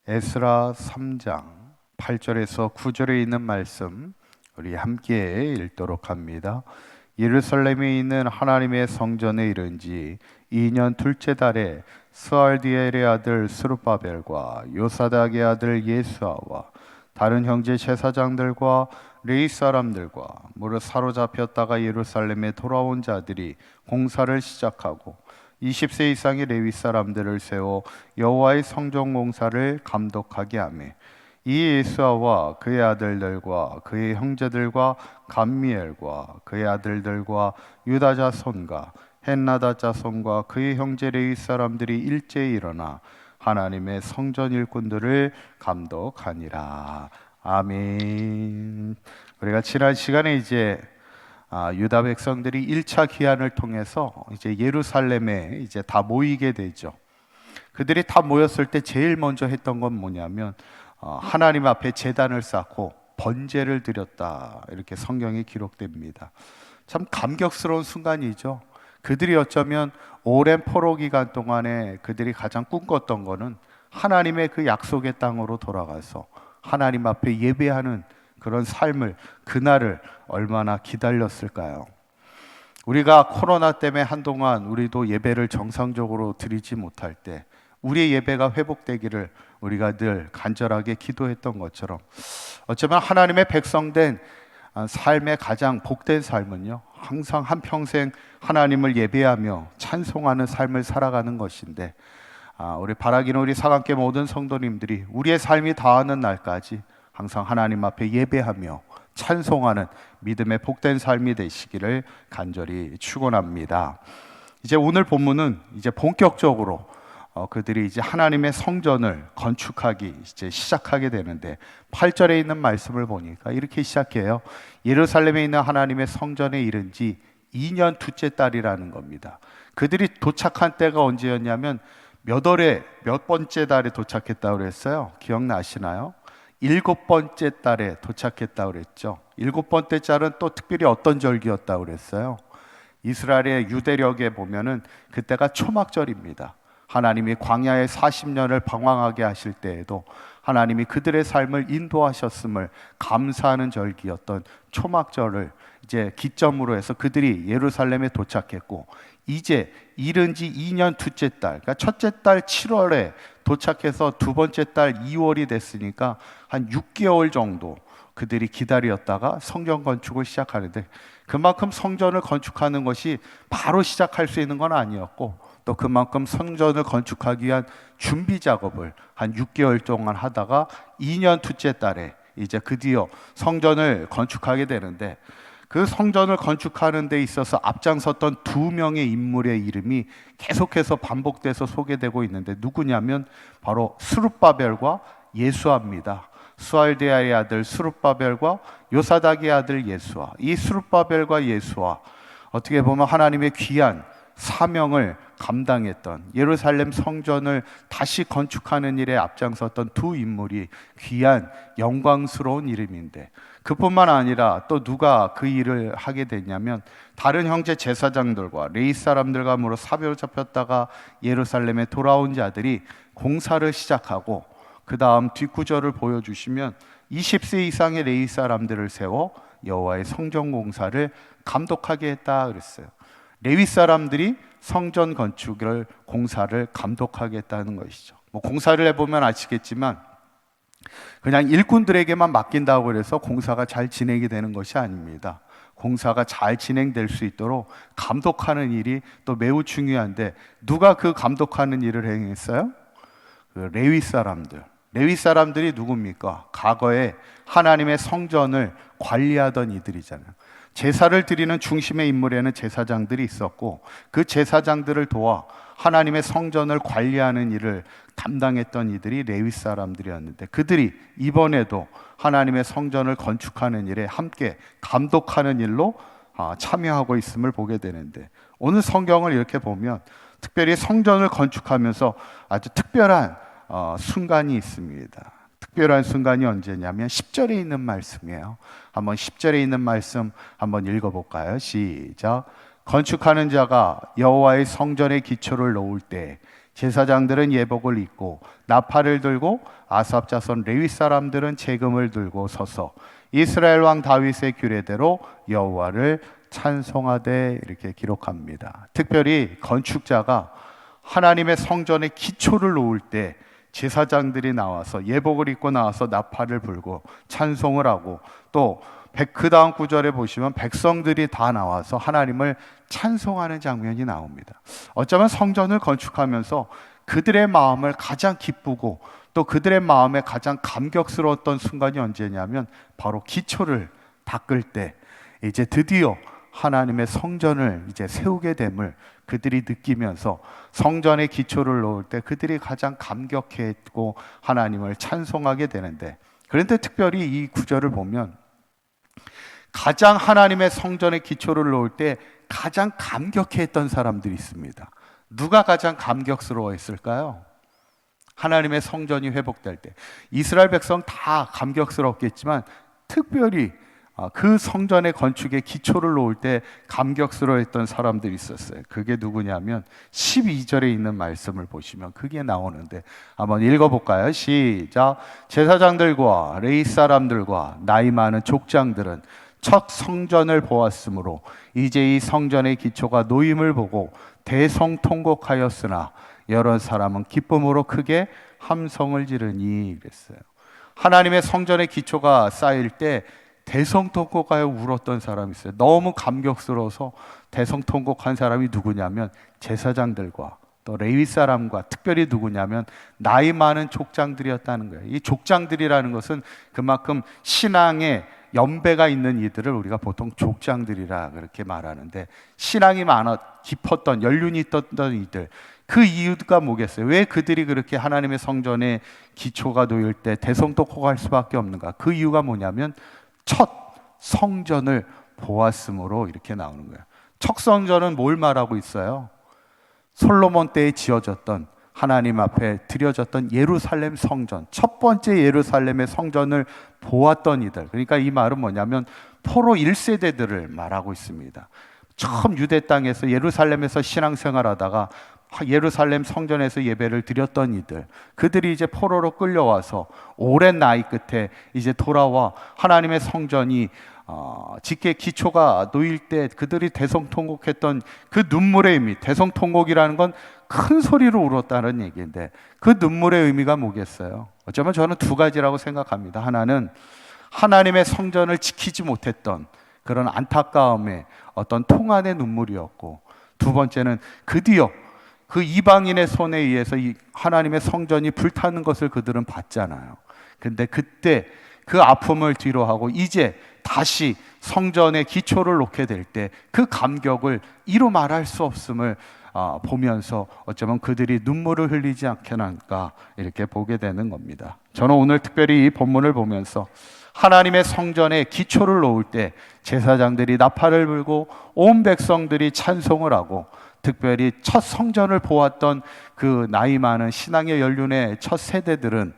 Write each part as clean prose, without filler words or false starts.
에스라 3장 8절에서 9절에 있는 말씀 우리 함께 읽도록 합니다. 예루살렘에 있는 하나님의 성전에 이른 지 2년 둘째 달에 스알디엘의 아들 스룹바벨과 요사닥의 아들 예수아와 다른 형제 제사장들과 레위 사람들과 무릇 사로잡혔다가 예루살렘에 돌아온 자들이 공사를 시작하고 20세 이상의 레위 사람들을 세워 여호와의 성전 공사를 감독하게 하며 이 예수아와 그의 아들들과 그의 형제들과 감미엘과 그의 아들들과 유다 자손과 헨나다 자손과 그의 형제 레위 사람들이 일제히 일어나 하나님의 성전 일꾼들을 감독하니라. 아멘. 우리가 지난 시간에 이제 유다 백성들이 1차 기한을 통해서 이제 예루살렘에 이제 다 모이게 되죠. 그들이 다 모였을 때 제일 먼저 했던 건 뭐냐면 하나님 앞에 제단을 쌓고 번제를 드렸다, 이렇게 성경에 기록됩니다. 참 감격스러운 순간이죠. 그들이 어쩌면 오랜 포로 기간 동안에 그들이 가장 꿈꿨던 거는 하나님의 그 약속의 땅으로 돌아가서 하나님 앞에 예배하는 그런 삶을, 그날을 얼마나 기다렸을까요? 우리가 코로나 때문에 한동안 우리도 예배를 정상적으로 드리지 못할 때 우리의 예배가 회복되기를 우리가 늘 간절하게 기도했던 것처럼, 어쩌면 하나님의 백성된 삶의 가장 복된 삶은요, 항상 한평생 하나님을 예배하며 찬송하는 삶을 살아가는 것인데, 우리 바라기는 우리 사강계 모든 성도님들이 우리의 삶이 다하는 날까지 항상 하나님 앞에 예배하며 찬송하는 믿음의 복된 삶이 되시기를 간절히 축원합니다. 이제 오늘 본문은 이제 본격적으로 그들이 이제 하나님의 성전을 건축하기 이제 시작하게 되는데, 8절에 있는 말씀을 보니까 이렇게 시작해요. 예루살렘에 있는 하나님의 성전에 이른 지 2년 둘째 달이라는 겁니다. 그들이 도착한 때가 언제였냐면 몇 월에 몇 번째 달에 도착했다고 그랬어요? 기억나시나요? 7번째 달에 도착했다고 그랬죠. 7번째 달은 또 특별히 어떤 절기였다고 그랬어요? 이스라엘의 유대력에 보면은 그때가 초막절입니다. 하나님이 광야에 40년을 방황하게 하실 때에도 하나님이 그들의 삶을 인도하셨음을 감사하는 절기였던 초막절을 이제 기점으로 해서 그들이 예루살렘에 도착했고, 이제 이른 지 2년 둘째 달, 그러니까 첫째 달 7월에 도착해서 두 번째 달 2월이 됐으니까 한 6개월 정도 그들이 기다렸다가 성전 건축을 시작하는데, 그만큼 성전을 건축하는 것이 바로 시작할 수 있는 건 아니었고, 또 그만큼 성전을 건축하기 위한 준비 작업을 한 6개월 동안 하다가 2년 둘째 달에 이제 드디어 성전을 건축하게 되는데, 그 성전을 건축하는 데 있어서 앞장섰던 두 명의 인물의 이름이 계속해서 반복돼서 소개되고 있는데, 누구냐면 바로 스룹바벨과 예수아입니다. 스알디엘의 아들 스룹바벨과 요사닥의 아들 예수아. 이 스룹바벨과 예수아, 어떻게 보면 하나님의 귀한 사명을 감당했던, 예루살렘 성전을 다시 건축하는 일에 앞장섰던 두 인물이 귀한 영광스러운 이름인데, 그뿐만 아니라 또 누가 그 일을 하게 됐냐면 다른 형제 제사장들과 레위 사람들과 무려 사로잡혔다가 예루살렘에 돌아온 자들이 공사를 시작하고, 그 다음 뒷구절을 보여주시면 20세 이상의 레위 사람들을 세워 여호와의 성전 공사를 감독하게 했다 그랬어요. 레위 사람들이 성전 건축을 공사를 감독하겠다는 것이죠. 공사를 해보면 아시겠지만 그냥 일꾼들에게만 맡긴다고 해서 공사가 잘 진행이 되는 것이 아닙니다. 공사가 잘 진행될 수 있도록 감독하는 일이 또 매우 중요한데, 누가 그 감독하는 일을 행했어요? 그 레위 사람들. 레위 사람들이 누굽니까? 과거에 하나님의 성전을 관리하던 이들이잖아요. 제사를 드리는 중심의 인물에는 제사장들이 있었고, 그 제사장들을 도와 하나님의 성전을 관리하는 일을 담당했던 이들이 레위 사람들이었는데, 그들이 이번에도 하나님의 성전을 건축하는 일에 함께 감독하는 일로 참여하고 있음을 보게 되는데, 오늘 성경을 이렇게 보면 특별히 성전을 건축하면서 아주 특별한 순간이 있습니다. 특별한 순간이 언제냐면 10절에 있는 말씀이에요. 한번 10절에 있는 말씀 한번 읽어볼까요? 시작. 건축하는 자가 여호와의 성전의 기초를 놓을 때 제사장들은 예복을 입고 나팔을 들고 아삽 자손 레위 사람들은 제금을 들고 서서 이스라엘 왕 다윗의 규례대로 여호와를 찬송하되 이렇게 기록합니다. 특별히 건축자가 하나님의 성전의 기초를 놓을 때 제사장들이 나와서 예복을 입고 나와서 나팔을 불고 찬송을 하고 또 그 다음 구절에 보시면 백성들이 다 나와서 하나님을 찬송하는 장면이 나옵니다. 어쩌면 성전을 건축하면서 그들의 마음을 가장 기쁘고 또 그들의 마음에 가장 감격스러웠던 순간이 언제냐면 바로 기초를 닦을 때 이제 드디어 하나님의 성전을 이제 세우게 됨을 그들이 느끼면서 성전의 기초를 놓을 때 그들이 가장 감격했고 하나님을 찬송하게 되는데, 그런데 특별히 이 구절을 보면 가장 하나님의 성전의 기초를 놓을 때 가장 감격했던 사람들이 있습니다. 누가 가장 감격스러워했을까요? 하나님의 성전이 회복될 때 이스라엘 백성 다 감격스럽겠지만 특별히 그 성전의 건축의 기초를 놓을 때 감격스러워했던 사람들이 있었어요. 그게 누구냐면 12절에 있는 말씀을 보시면 그게 나오는데 한번 읽어볼까요? 시작. 제사장들과 레위 사람들과 나이 많은 족장들은 첫 성전을 보았으므로 이제 이 성전의 기초가 놓임을 보고 대성통곡하였으나 여러 사람은 기쁨으로 크게 함성을 지르니 그랬어요. 하나님의 성전의 기초가 쌓일 때 대성통곡하여 울었던 사람이 있어요. 너무 감격스러워서 대성통곡한 사람이 누구냐면 제사장들과 또 레위 사람과 특별히 누구냐면 나이 많은 족장들이었다는 거예요. 이 족장들이라는 것은 그만큼 신앙의 연배가 있는 이들을 우리가 보통 족장들이라 그렇게 말하는데, 신앙이 많아 깊었던 연륜이 있었던 이들, 그 이유가 뭐겠어요? 왜 그들이 그렇게 하나님의 성전의 기초가 놓일 때 대성통곡할 수밖에 없는가? 그 이유가 뭐냐면 첫 성전을 보았으므로 이렇게 나오는 거예요. 첫 성전은 뭘 말하고 있어요? 솔로몬 때에 지어졌던 하나님 앞에 드려졌던 예루살렘 성전, 첫 번째 예루살렘의 성전을 보았던 이들. 그러니까 이 말은 뭐냐면 포로 1세대들을 말하고 있습니다. 처음 유대 땅에서 예루살렘에서 신앙생활하다가 예루살렘 성전에서 예배를 드렸던 이들, 그들이 이제 포로로 끌려와서 오랜 나이 끝에 이제 돌아와 하나님의 성전이 짓게 기초가 놓일 때 그들이 대성통곡했던 그 눈물의 의미, 대성통곡이라는 건 큰 소리로 울었다는 얘기인데 그 눈물의 의미가 뭐겠어요? 어쩌면 저는 두 가지라고 생각합니다. 하나는 하나님의 성전을 지키지 못했던 그런 안타까움의 어떤 통한의 눈물이었고, 두 번째는 드디어 그 이방인의 손에 의해서 이 하나님의 성전이 불타는 것을 그들은 봤잖아요. 근데 그때 그 아픔을 뒤로하고 이제 다시 성전의 기초를 놓게 될 때 그 감격을 이루 말할 수 없음을 보면서 어쩌면 그들이 눈물을 흘리지 않겠는가 이렇게 보게 되는 겁니다. 저는 오늘 특별히 이 본문을 보면서 하나님의 성전의 기초를 놓을 때 제사장들이 나팔을 불고 온 백성들이 찬송을 하고, 특별히 첫 성전을 보았던 그 나이 많은 신앙의 연륜의 첫 세대들은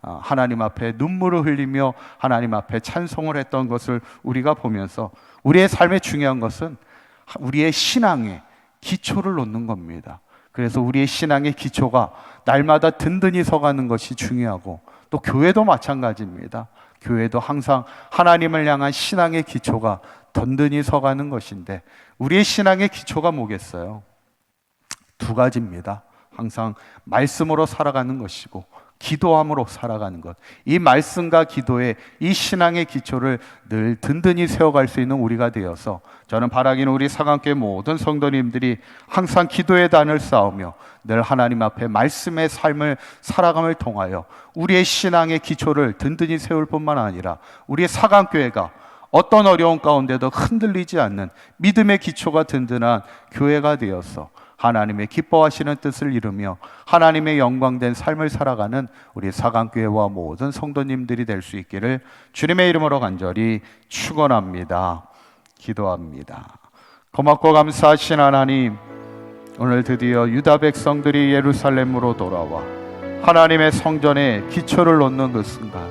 하나님 앞에 눈물을 흘리며 하나님 앞에 찬송을 했던 것을 우리가 보면서 우리의 삶에 중요한 것은 우리의 신앙의 기초를 놓는 겁니다. 그래서 우리의 신앙의 기초가 날마다 든든히 서가는 것이 중요하고, 또 교회도 마찬가지입니다. 교회도 항상 하나님을 향한 신앙의 기초가 든든히 서가는 것인데 우리의 신앙의 기초가 뭐겠어요? 두 가지입니다. 항상 말씀으로 살아가는 것이고 기도함으로 살아가는 것. 이 말씀과 기도에 이 신앙의 기초를 늘 든든히 세워갈 수 있는 우리가 되어서 저는 바라기는 우리 사강교회 모든 성도님들이 항상 기도의 단을 쌓으며 늘 하나님 앞에 말씀의 삶을 살아감을 통하여 우리의 신앙의 기초를 든든히 세울 뿐만 아니라 우리의 사강교회가 어떤 어려운 가운데도 흔들리지 않는 믿음의 기초가 든든한 교회가 되어서 하나님의 기뻐하시는 뜻을 이루며 하나님의 영광된 삶을 살아가는 우리 사강교회와 모든 성도님들이 될 수 있기를 주님의 이름으로 간절히 축원합니다. 기도합니다. 고맙고 감사하신 하나님, 오늘 드디어 유다 백성들이 예루살렘으로 돌아와 하나님의 성전에 기초를 놓는 그 순간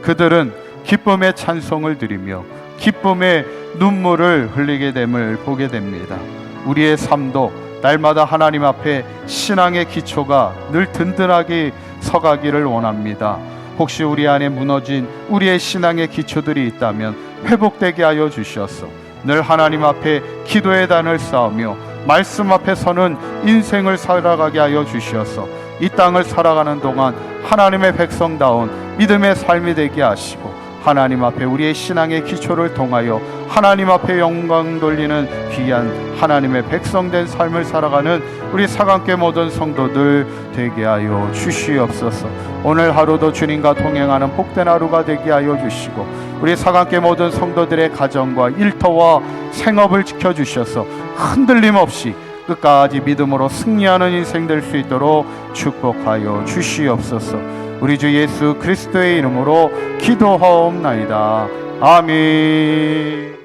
그들은 기쁨의 찬송을 드리며 기쁨의 눈물을 흘리게 됨을 보게 됩니다. 우리의 삶도 날마다 하나님 앞에 신앙의 기초가 늘 든든하게 서가기를 원합니다. 혹시 우리 안에 무너진 우리의 신앙의 기초들이 있다면 회복되게 하여 주시옵소서. 늘 하나님 앞에 기도의 단을 쌓으며 말씀 앞에 서는 인생을 살아가게 하여 주시옵소서. 이 땅을 살아가는 동안 하나님의 백성다운 믿음의 삶이 되게 하시고, 하나님 앞에 우리의 신앙의 기초를 통하여 하나님 앞에 영광 돌리는 귀한 하나님의 백성된 삶을 살아가는 우리 사강교회 모든 성도들 되게 하여 주시옵소서. 오늘 하루도 주님과 동행하는 복된 하루가 되게 하여 주시고, 우리 사강교회 모든 성도들의 가정과 일터와 생업을 지켜주셔서 흔들림 없이 끝까지 믿음으로 승리하는 인생 될 수 있도록 축복하여 주시옵소서. 우리 주 예수 그리스도의 이름으로 기도하옵나이다. 아멘.